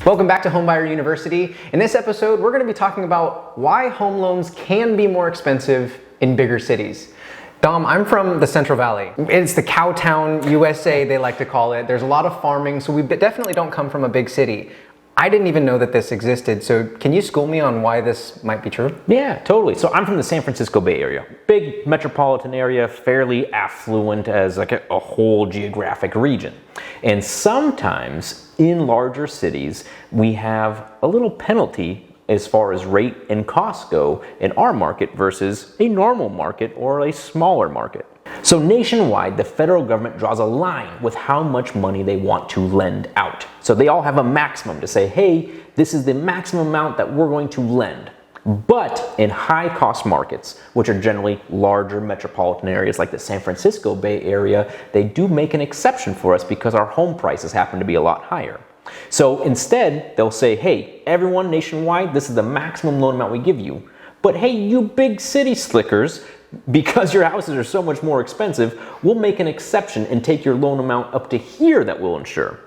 Welcome back to Homebuyer University. In this episode, we're going to be talking about why home loans can be more expensive in bigger cities. Dom, I'm from the Central Valley. It's the cow town USA, they like to call it. There's a lot of farming, so we definitely don't come from a big city. I didn't even know that this existed, so can you school me on why this might be true? Yeah, totally. So I'm from the San Francisco Bay Area. Big metropolitan area, fairly affluent as like a whole geographic region. And sometimes in larger cities, we have a little penalty as far as rate and cost go in our market versus a normal market or a smaller market. So nationwide, the federal government draws a line with how much money they want to lend out. So they all have a maximum to say, hey, this is the maximum amount that we're going to lend. But in high cost markets, which are generally larger metropolitan areas like the San Francisco Bay Area, they do make an exception for us because our home prices happen to be a lot higher. So instead, they'll say, hey, everyone nationwide, this is the maximum loan amount we give you. But hey, you big city slickers, because your houses are so much more expensive, we'll make an exception and take your loan amount up to here that we'll insure.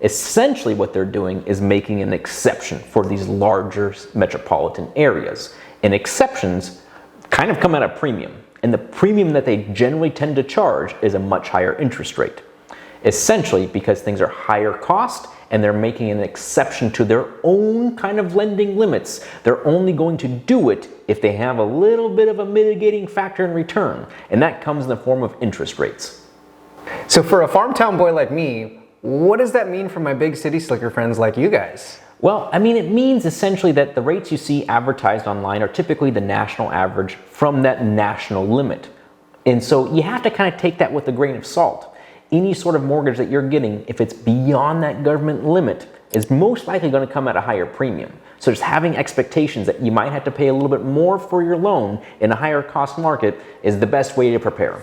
Essentially what they're doing is making an exception for these larger metropolitan areas. And exceptions kind of come at a premium. And the premium that they generally tend to charge is a much higher interest rate. Essentially because things are higher cost and they're making an exception to their own kind of lending limits. They're only going to do it if they have a little bit of a mitigating factor in return, and that comes in the form of interest rates. So for a farm town boy like me, what does that mean for my big city slicker friends like you guys? Well, I mean, it means essentially that the rates you see advertised online are typically the national average from that national limit. And so you have to kind of take that with a grain of salt. Any sort of mortgage that you're getting, if it's beyond that government limit, is most likely going to come at a higher premium. So just having expectations that you might have to pay a little bit more for your loan in a higher cost market is the best way to prepare.